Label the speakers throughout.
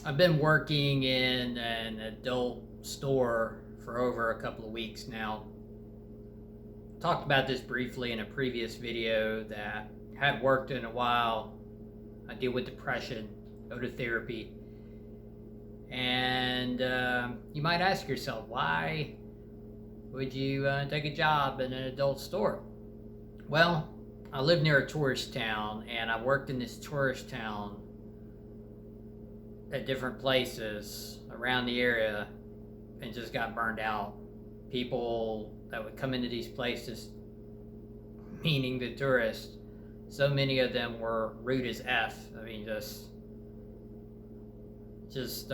Speaker 1: I've been working in an adult store for over a couple of weeks now. Talked about this briefly in a previous video that hadn't worked in a while. I deal with depression, go to therapy, and you might ask yourself, why would you take a job in an adult store? Well, I live near a tourist town, and I worked in this tourist town at different places around the area and just got burned out. People that would come into these places, meaning the tourists, so many of them were rude as F. I mean, just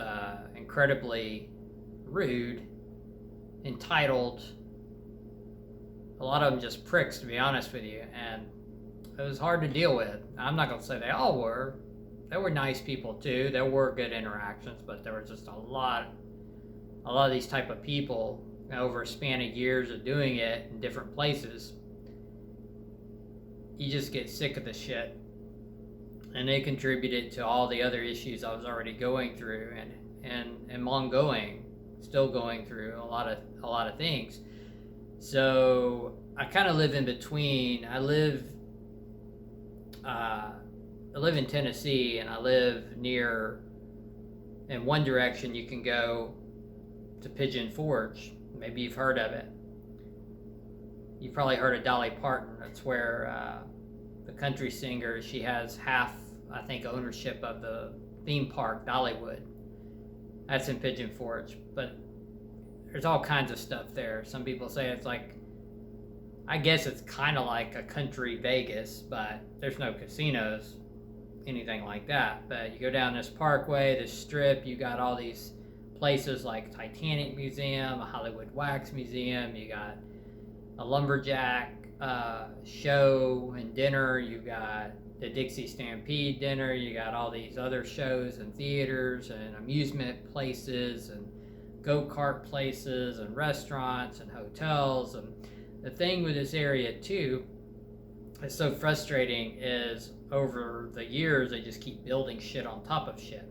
Speaker 1: incredibly rude, entitled. A lot of them just pricks, to be honest with you, and it was hard to deal with. I'm not going to say they all were. There were nice people too. There were good interactions, but there was just a lot of these type of people over a span of years of doing it in different places. You just get sick of the shit, and it contributed to all the other issues I was already going through, and ongoing, still going through a lot of things. So I kind of live in between. I live in Tennessee, and I live near. In one direction, you can go to Pigeon Forge. Maybe you've heard of it. You've probably heard of Dolly Parton. That's where the country singer. She has half, I think, ownership of the theme park Dollywood. That's in Pigeon Forge, but there's all kinds of stuff there. Some people say it's like, I guess it's kind of like a country Vegas, but there's no casinos, anything like that. But you go down this parkway, this strip, you got all these places like Titanic Museum, a Hollywood Wax Museum, you got a lumberjack show and dinner, you got the Dixie Stampede dinner, you got all these other shows and theaters and amusement places and go-kart places and restaurants and hotels. And the thing with this area too, it's so frustrating, is over the years they just keep building shit on top of shit.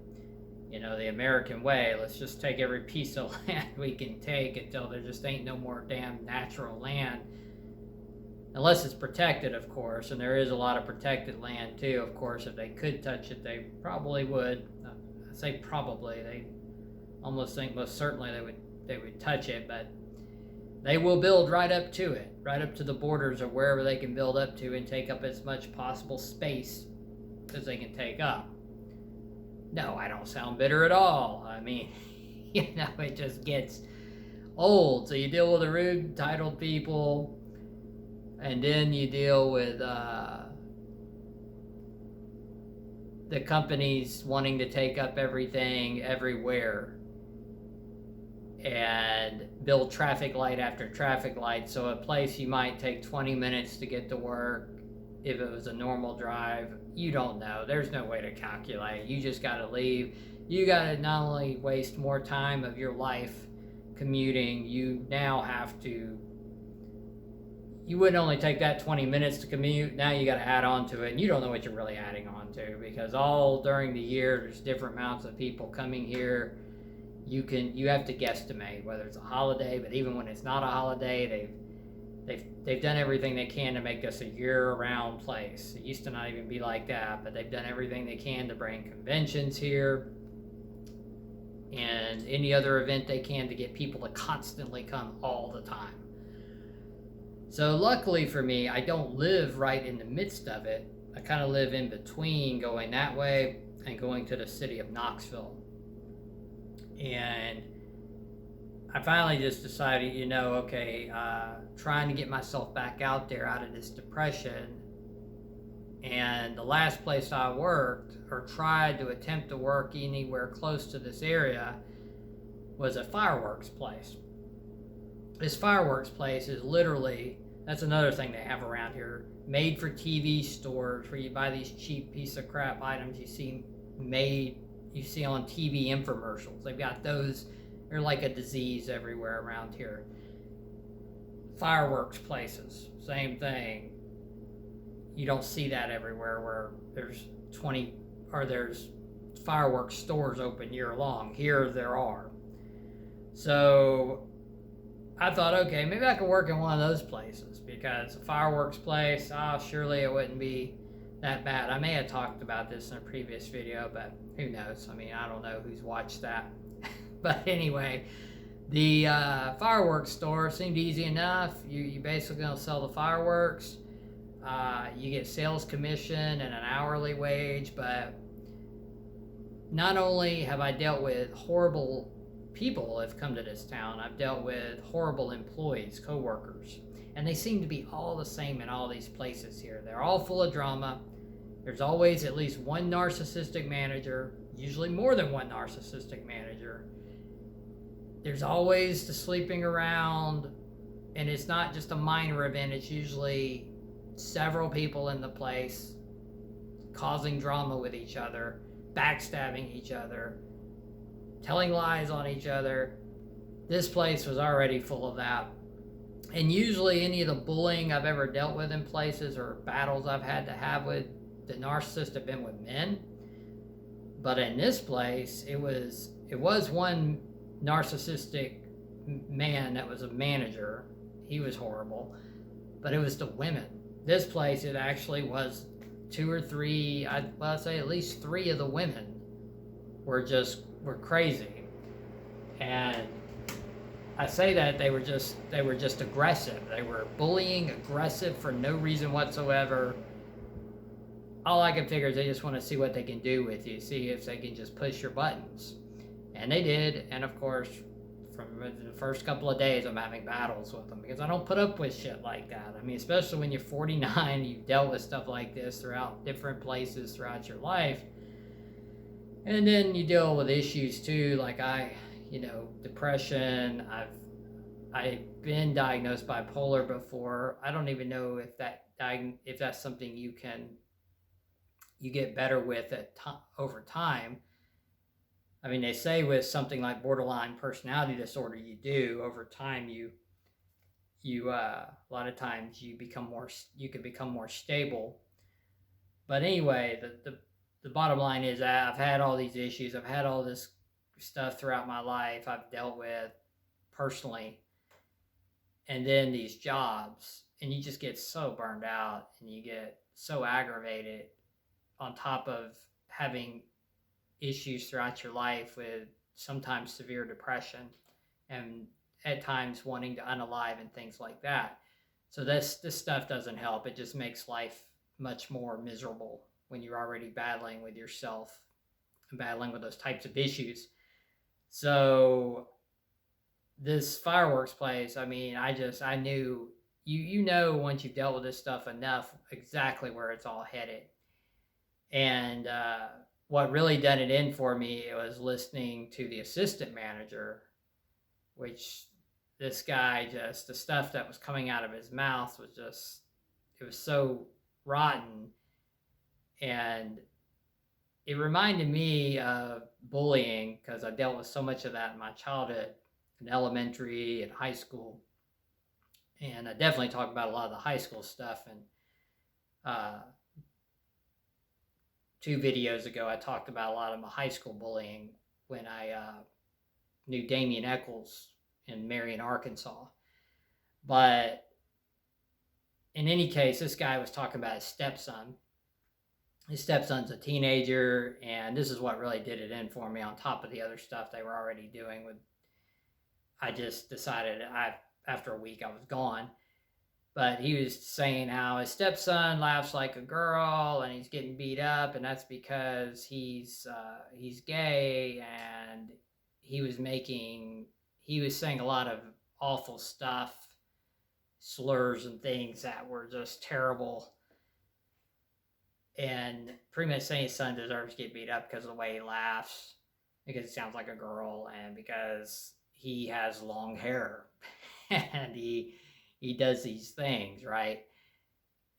Speaker 1: You know, the American way, let's just take every piece of land we can take until there just ain't no more damn natural land. Unless it's protected, of course, and there is a lot of protected land too, of course. If they could touch it, they probably would. I say probably, they almost think most certainly they would touch it, but they will build right up to it, right up to the borders of wherever they can build up to and take up as much possible space as they can take up. No, I don't sound bitter at all. I mean, it just gets old. So you deal with the rude, entitled people, and then you deal with the companies wanting to take up everything everywhere and build traffic light after traffic light. So a place you might take 20 minutes to get to work, if it was a normal drive, you don't know. There's no way to calculate. You just got to leave. You got to not only waste more time of your life commuting, you now have to, you wouldn't only take that 20 minutes to commute, now you got to add on to it, and you don't know what you're really adding on to, because all during the year there's different amounts of people coming here. You have to guesstimate whether it's a holiday, but even when it's not a holiday, they've done everything they can to make this a year-round place. It used to not even be like that, but they've done everything they can to bring conventions here and any other event they can to get people to constantly come all the time. So luckily for me, I don't live right in the midst of it. I kind of live in between, going that way and going to the city of Knoxville. And I finally just decided, trying to get myself back out there out of this depression. And the last place I worked, or tried to attempt to work anywhere close to this area, was a fireworks place. This fireworks place is literally, that's another thing they have around here, made for TV stores where you buy these cheap piece of crap items you see on TV infomercials. They've got those. They're like a disease everywhere around here. Fireworks places, same thing. You don't see that everywhere, where there's fireworks stores open year long. Here there are. So I thought, okay, maybe I could work in one of those places, because a fireworks place, surely it wouldn't be that bad. I may have talked about this in a previous video, but who knows? I mean, I don't know who's watched that. But anyway, the fireworks store seemed easy enough. You basically gonna sell the fireworks. You get sales commission and an hourly wage, but not only have I dealt with horrible people have come to this town, I've dealt with horrible employees, co-workers, and they seem to be all the same in all these places here. They're all full of drama. There's always at least one narcissistic manager, usually more than one narcissistic manager. There's always the sleeping around, and it's not just a minor event, it's usually several people in the place causing drama with each other, backstabbing each other, telling lies on each other. This place was already full of that. And usually any of the bullying I've ever dealt with in places, or battles I've had to have with the narcissist, have been with men. But in this place, it was one narcissistic man that was a manager. He was horrible. But it was the women. This place, it actually was two or three, I'd say at least three of the women were crazy. And I say that they were just aggressive. They were bullying, aggressive for no reason whatsoever. All I can figure is they just want to see what they can do with you, see if they can just push your buttons. And they did. And of course, from the first couple of days, I'm having battles with them, because I don't put up with shit like that. I mean, especially when you're 49, you've dealt with stuff like this throughout different places throughout your life. And then you deal with issues too, like depression. I've been diagnosed bipolar before. I don't even know if that's something you get better with over time. I mean, they say with something like borderline personality disorder, you do over time. You a lot of times you can become more stable. But anyway, the bottom line is I've had all these issues. I've had all this stuff throughout my life I've dealt with personally. And then these jobs, and you just get so burned out and you get so aggravated, on top of having issues throughout your life with sometimes severe depression and at times wanting to unalive and things like that. So this stuff doesn't help. It just makes life much more miserable when you're already battling with yourself and battling with those types of issues. So this fireworks place, I mean, I knew, once you've dealt with this stuff enough, exactly where it's all headed. And what really done it in for me was listening to the assistant manager, which this guy, just the stuff that was coming out of his mouth was just, it was so rotten. And it reminded me of bullying, because I dealt with so much of that in my childhood, in elementary and high school. And I definitely talk about a lot of the high school stuff. And 2 videos ago, I talked about a lot of my high school bullying when I knew Damien Eccles in Marion, Arkansas. But in any case, this guy was talking about his stepson. His stepson's a teenager, and this is what really did it in for me, on top of the other stuff they were already doing. I just decided after a week I was gone. But he was saying how his stepson laughs like a girl and he's getting beat up, and that's because he's gay, and he was saying a lot of awful stuff, slurs and things that were just terrible, and pretty much saying his son deserves to get beat up because of the way he laughs, because he sounds like a girl, and because he has long hair and he does these things, right?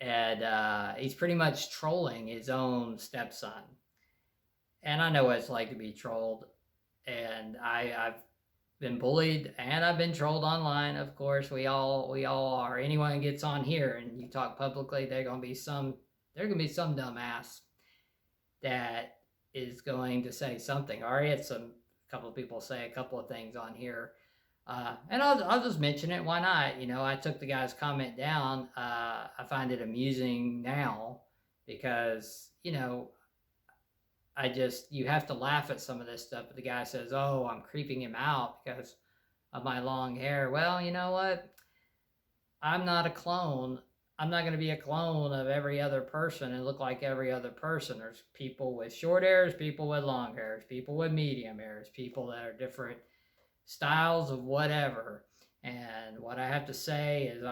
Speaker 1: And he's pretty much trolling his own stepson. And I know what it's like to be trolled. And I've been bullied and I've been trolled online. Of course, we all are. Anyone who gets on here and you talk publicly, there's gonna be some dumbass that is going to say something. I already had a couple of people say a couple of things on here. And I'll just mention it. Why not? I took the guy's comment down. I find it amusing now because, you have to laugh at some of this stuff. But the guy says, oh, I'm creeping him out because of my long hair. Well, you know what? I'm not a clone. I'm not going to be a clone of every other person and look like every other person. There's people with short hairs, people with long hairs, people with medium hairs, people that are different styles of whatever. And what I have to say is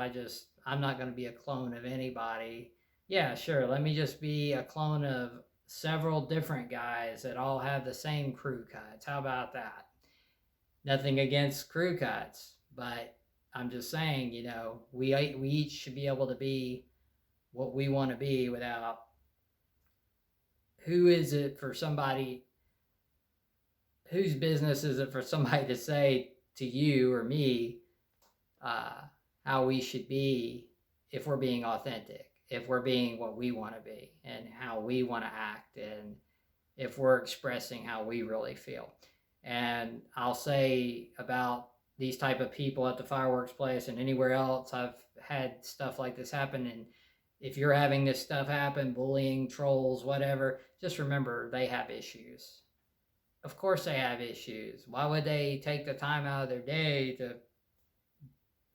Speaker 1: I'm not going to be a clone of anybody. Yeah, sure. Let me just be a clone of several different guys that all have the same crew cuts. How about that? Nothing against crew cuts, but I'm just saying, we each should be able to be what we want to be without whose business is it for somebody to say to you or me how we should be if we're being authentic, if we're being what we want to be and how we want to act, and if we're expressing how we really feel. And I'll say about these type of people at the fireworks place and anywhere else, I've had stuff like this happen. And if you're having this stuff happen, bullying, trolls, whatever, just remember they have issues. Of course they have issues. Why would they take the time out of their day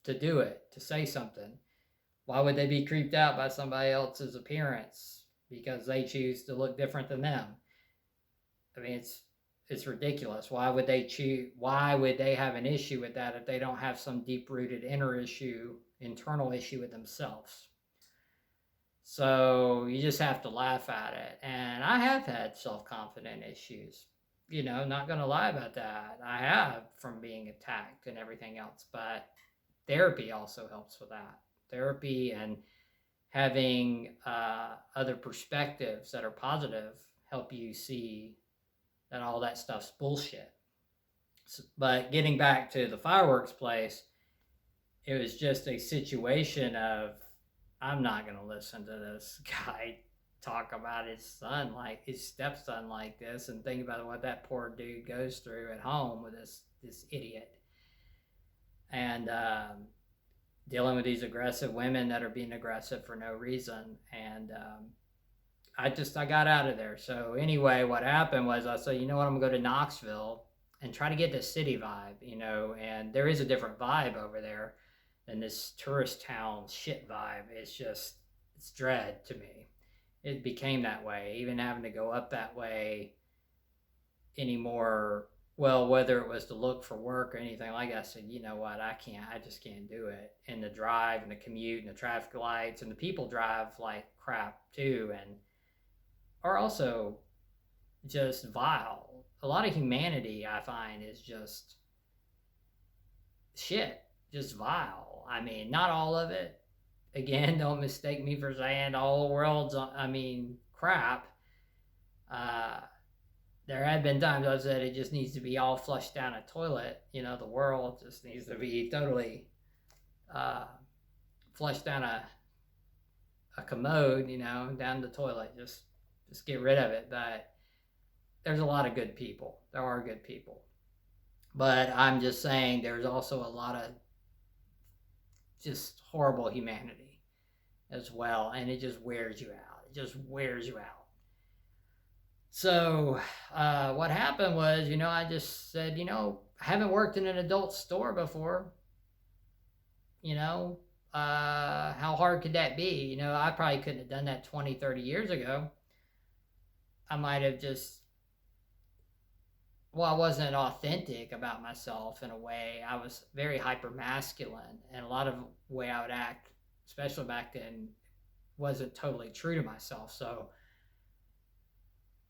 Speaker 1: to do it, to say something? Why would they be creeped out by somebody else's appearance because they choose to look different than them? I mean, it's ridiculous. Why would they have an issue with that if they don't have some deep-rooted internal issue with themselves? So you just have to laugh at it. And I have had self-confident issues. Not going to lie about that. I have, from being attacked and everything else. But therapy also helps with that. Therapy and having other perspectives that are positive help you see that all that stuff's bullshit. But getting back to the fireworks place, it was just a situation of, I'm not going to listen to this guy talk about his stepson like this, and think about what that poor dude goes through at home with this idiot. And dealing with these aggressive women that are being aggressive for no reason. And I got out of there. So anyway, what happened was I said, you know what, I'm going to go to Knoxville and try to get the city vibe, and there is a different vibe over there than this tourist town shit vibe. It's dread to me. It became that way, even having to go up that way anymore. Well, whether it was to look for work or anything like that, I said, you know what, I just can't do it. And the drive and the commute and the traffic lights, and the people drive like crap too, and are also just vile. A lot of humanity, I find, is just shit, just vile. I mean, not all of it. Again, don't mistake me for saying all the world's, crap. There have been times I said it just needs to be all flushed down a toilet. The world just needs to be totally flushed down a commode, down the toilet. Just get rid of it. But there's a lot of good people. There are good people. But I'm just saying there's also a lot of just horrible humanity as well. And it just wears you out. So what happened was, I just said, I haven't worked in an adult store before. How hard could that be? I probably couldn't have done that 20, 30 years ago. I might have I wasn't authentic about myself in a way. I was very hyper masculine, and a lot of the way I would act, especially back then, wasn't totally true to myself. So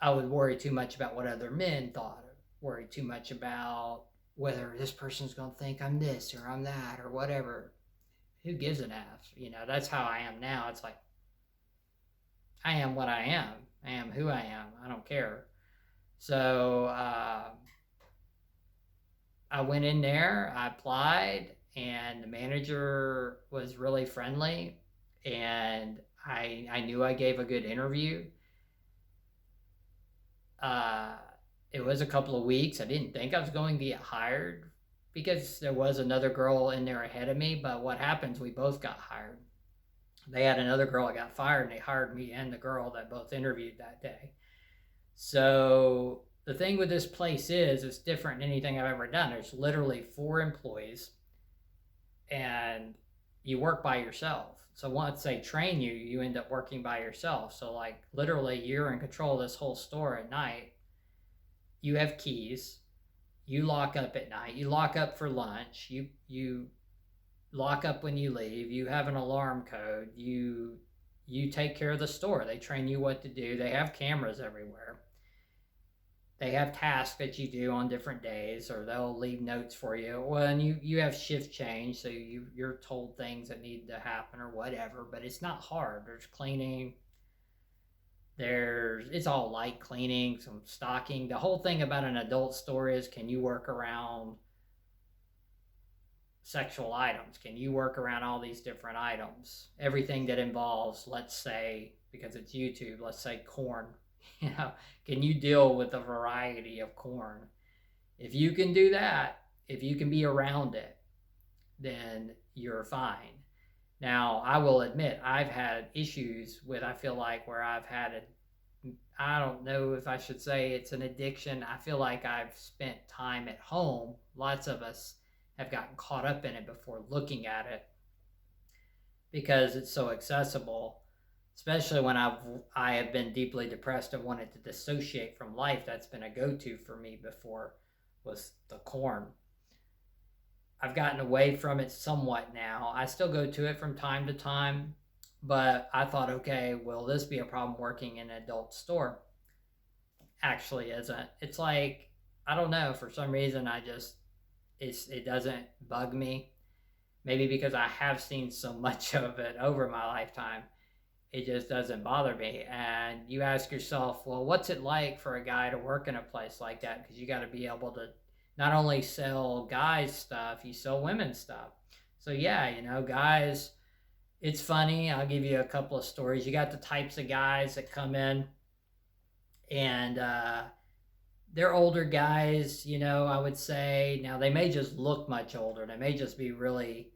Speaker 1: I would worry too much about what other men thought, or worry too much about whether this person's going to think I'm this or I'm that or whatever. Who gives an F? That's how I am now. It's like, I am what I am. I am who I am. I don't care. So I went in there, I applied, and the manager was really friendly, and I knew I gave a good interview. uh, it was a couple of weeks. I didn't think I was going to get hired because there was another girl in there ahead of me. But what happens, we both got hired. They had another girl that got fired, and they hired me and the girl that both interviewed that day. So the thing with this place is it's different than anything I've ever done. There's literally 4 employees, and you work by yourself. So once they train you, you end up working by yourself. So like literally you're in control of this whole store at night. You have keys. You lock up at night. You lock up for lunch. You lock up when you leave. You have an alarm code. You take care of the store. They train you what to do. They have cameras everywhere. They have tasks that you do on different days, or they'll leave notes for you. Well, and you have shift change, so you're told things that need to happen or whatever. But it's not hard. There's cleaning. It's all light cleaning, some stocking. The whole thing about an adult store is, can you work around sexual items? Can you work around all these different items? Everything that involves, let's say, because it's YouTube, let's say corn. Can you deal with a variety of corn? If you can do that, if you can be around it, then you're fine. Now, I will admit, I've had issues with, I feel like, where I've had I don't know if I should say it's an addiction. I feel like I've spent time at home. Lots of us have gotten caught up in it before looking at it because it's so accessible, especially when I have been deeply depressed and wanted to dissociate from life. That's been a go-to for me before, was the corn. I've gotten away from it somewhat now. I still go to it from time to time, but I thought, okay, will this be a problem working in an adult store? Actually isn't. It's like, I don't know, for some reason it doesn't bug me. Maybe because I have seen so much of it over my lifetime, it just doesn't bother me. And you ask yourself, well, what's it like for a guy to work in a place like that? Because you got to be able to not only sell guys stuff, you sell women's stuff. So yeah, guys, it's funny. I'll give you a couple of stories. You got the types of guys that come in, and they're older guys, I would say. Now, they may just look much older. They may just be really,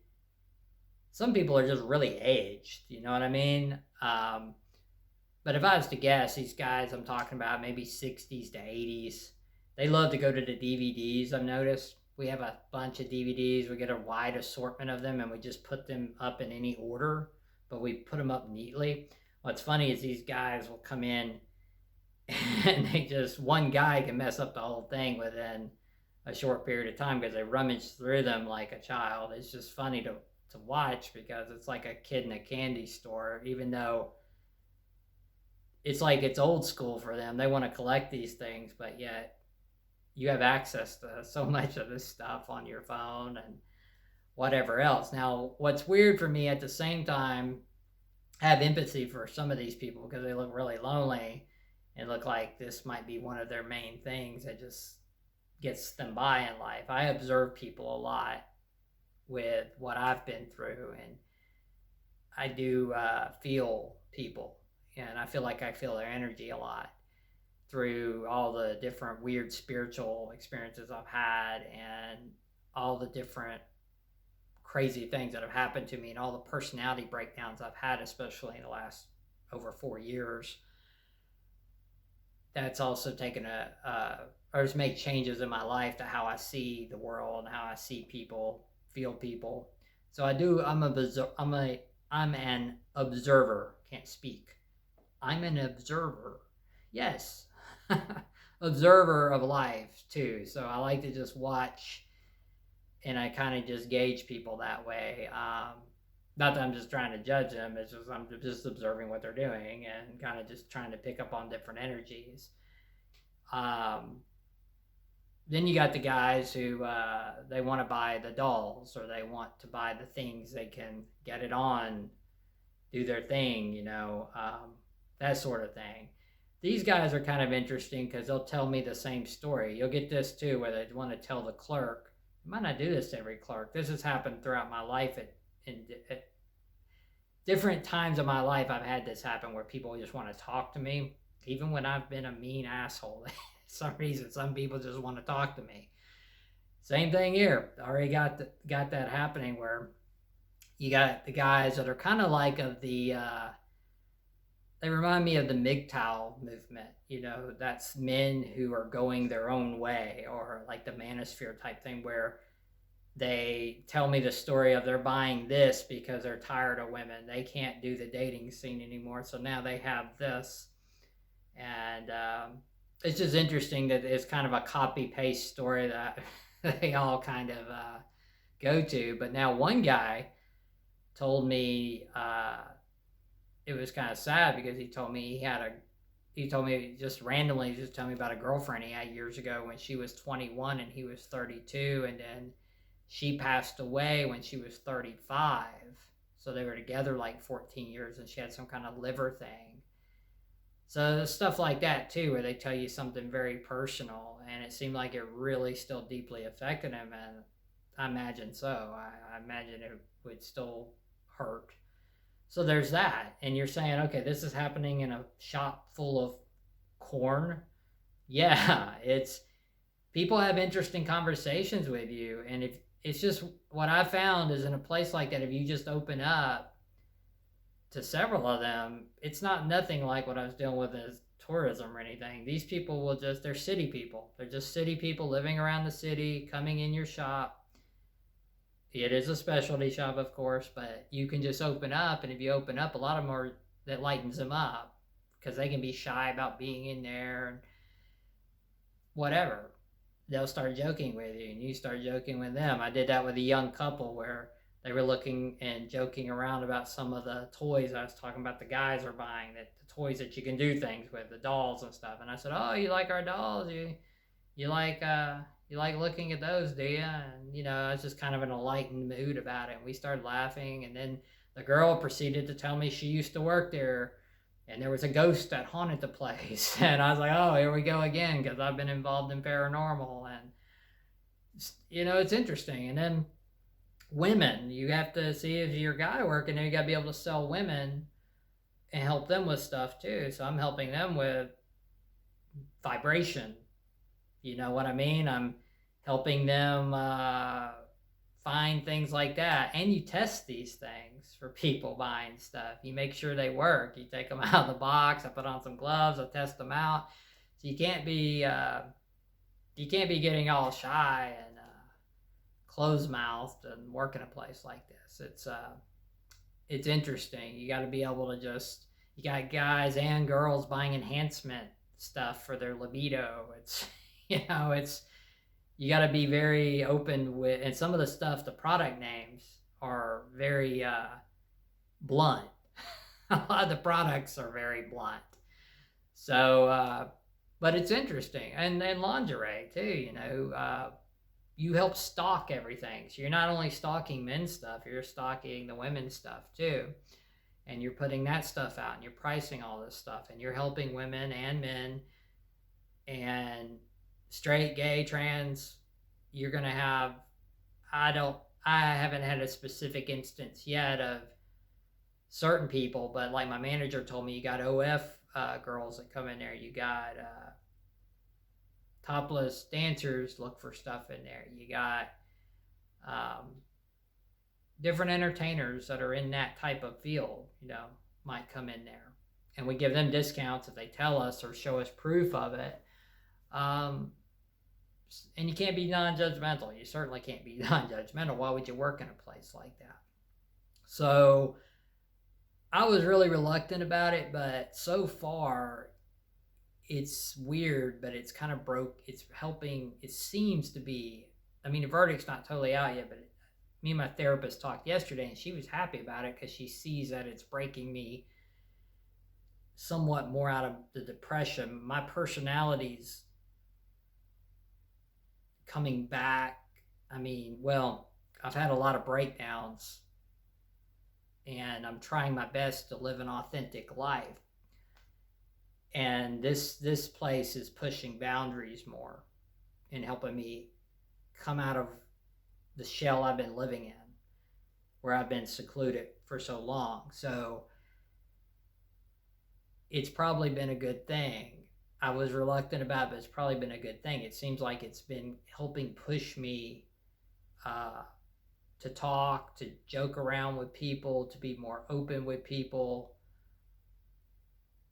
Speaker 1: some people are just really aged, you know what I mean? But if I was to guess, these guys I'm talking about, maybe 60s to 80s, they love to go to the DVDs, I've noticed. We have a bunch of DVDs. We get a wide assortment of them, and we just put them up in any order, but we put them up neatly. What's funny is these guys will come in, and one guy can mess up the whole thing within a short period of time because they rummage through them like a child. It's just funny to watch because it's like a kid in a candy store, even though it's like it's old school for them. They want to collect these things, but yet you have access to so much of this stuff on your phone and whatever else. Now, what's weird for me at the same time, I have empathy for some of these people because they look really lonely and look like this might be one of their main things that just gets them by in life. I observe people a lot with what I've been through, and I do feel people, and I feel like I feel their energy a lot through all the different weird spiritual experiences I've had and all the different crazy things that have happened to me and all the personality breakdowns I've had, especially in the last over 4 years. That's also taken or has made changes in my life to how I see the world and how I see people, feel people. So I'm an observer. Can't speak. I'm an observer. Yes. Observer of life too. So I like to just watch, and I kind of just gauge people that way. Not that I'm just trying to judge them. It's just I'm just observing what they're doing and kind of just trying to pick up on different energies. Then you got the guys who they want to buy the dolls, or they want to buy the things they can get it on, do their thing, that sort of thing. These guys are kind of interesting because they'll tell me the same story. You'll get this too, where they want to tell the clerk. I might not do this to every clerk. This has happened throughout my life. At different times of my life, I've had this happen where people just want to talk to me. even when I've been a mean asshole. For some reason, some people just want to talk to me. Same thing here. Already got that happening where you got the guys that are kind of like of the they remind me of the MGTOW movement. That's men who are going their own way, or like the manosphere type thing, where they tell me the story of they're buying this because they're tired of women. They can't do the dating scene anymore, so now they have this. And it's just interesting that it's kind of a copy paste story that they all kind of go to. But now one guy told me it was kind of sad because he told me just randomly just told me about a girlfriend he had years ago when she was 21 and he was 32, and then she passed away when she was 35. So they were together like 14 years, and she had some kind of liver thing. So there's stuff like that too, where they tell you something very personal, and it seemed like it really still deeply affected him. And I imagine so. I imagine it would still hurt. So there's that. And you're saying, okay, this is happening in a shop full of corn. Yeah, it's people have interesting conversations with you. And if it's just what I found is in a place like that, if you just open up to several of them, it's not nothing like what I was dealing with as tourism or anything. These people they're city people. They're just city people living around the city, coming in your shop. It is a specialty shop, of course, but you can just open up, and if you open up, a lot of them that lightens them up because they can be shy about being in there and whatever. They'll start joking with you, and you start joking with them. I did that with a young couple where they were looking and joking around about some of the toys I was talking about the guys are buying, the toys that you can do things with, the dolls and stuff. And I said, "Oh, you like our dolls? You like looking at those, do you?" And I was just kind of in a lightened mood about it. And we started laughing, and then the girl proceeded to tell me she used to work there, and there was a ghost that haunted the place. And I was like, "Oh, here we go again," because I've been involved in paranormal, and it's interesting. And then women, you have to see if you're a guy working there, you got to be able to sell women and help them with stuff too. So I'm helping them with vibration. You know what I mean? I'm helping them find things like that. And you test these things for people buying stuff. You make sure they work. You take them out of the box. I put on some gloves. I test them out. So you can't be getting all shy and closed-mouthed and work in a place like this. It's interesting. You got to be able to you got guys and girls buying enhancement stuff for their libido. It's you got to be very open with, and some of the stuff, the product names are very blunt. A lot of the products are very blunt. So, but it's interesting. And then lingerie too, you help stock everything. So you're not only stocking men's stuff, you're stocking the women's stuff too. And you're putting that stuff out, and you're pricing all this stuff, and you're helping women and men and straight, gay, trans. You're going to have, I haven't had a specific instance yet of certain people, but like my manager told me, you got OF girls that come in there. You got topless dancers look for stuff in there. You got different entertainers that are in that type of field, might come in there. And we give them discounts if they tell us or show us proof of it. And you can't be non-judgmental. You certainly can't be non-judgmental. Why would you work in a place like that? So I was really reluctant about it, but so far it's weird, but it's kind of broke. It's helping. It seems to be, the verdict's not totally out yet, but me and my therapist talked yesterday, and she was happy about it because she sees that it's breaking me somewhat more out of the depression. My personality's coming back. I've had a lot of breakdowns, and I'm trying my best to live an authentic life. And this place is pushing boundaries more and helping me come out of the shell I've been living in, where I've been secluded for so long. So it's probably been a good thing. I was reluctant about it, but it's probably been a good thing. It seems like it's been helping push me uh, to talk, to joke around with people, to be more open with people.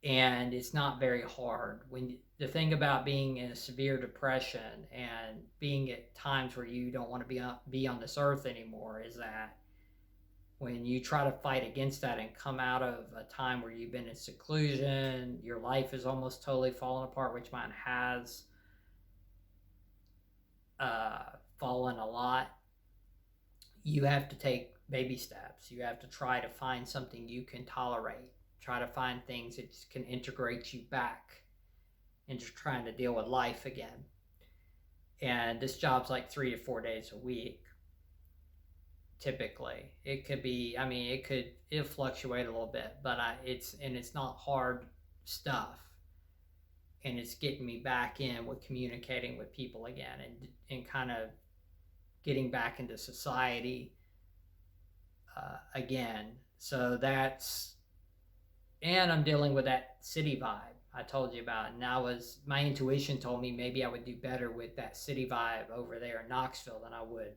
Speaker 1: And it's not very hard. When the thing about being in a severe depression and being at times where you don't want to be on this earth anymore is that when you try to fight against that and come out of a time where you've been in seclusion, your life is almost totally fallen apart, which mine has fallen a lot. You have to take baby steps. You have to try to find something you can tolerate. Try to find things that can integrate you back into trying to deal with life again. And this job's like 3 to 4 days a week. Typically, it could be. I mean, it'll fluctuate a little bit, but it's not hard stuff, and it's getting me back in with communicating with people again, and kind of getting back into society again. So and I'm dealing with that city vibe I told you about. And my intuition told me maybe I would do better with that city vibe over there in Knoxville than I would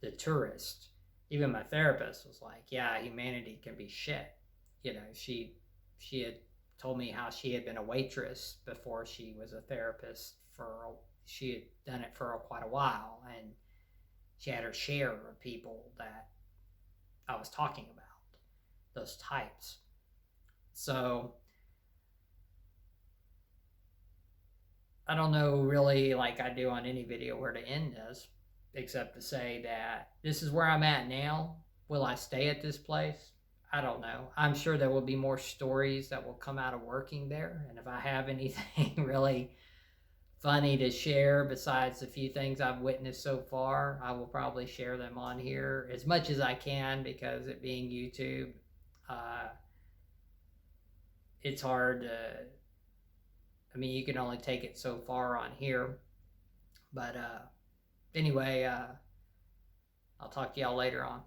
Speaker 1: the tourist. Even my therapist was like, yeah, humanity can be shit. She had told me how she had been a waitress before she was a therapist. She had done it for quite a while, and she had her share of people that I was talking about, those types. So I don't know really, like I do on any video, where to end this, except to say that this is where I'm at now. Will I stay at this place? I don't know. I'm sure there will be more stories that will come out of working there. And if I have anything really funny to share besides the few things I've witnessed so far, I will probably share them on here as much as I can, because it being YouTube, it's hard to, I mean, you can only take it so far on here. But anyway, I'll talk to y'all later on.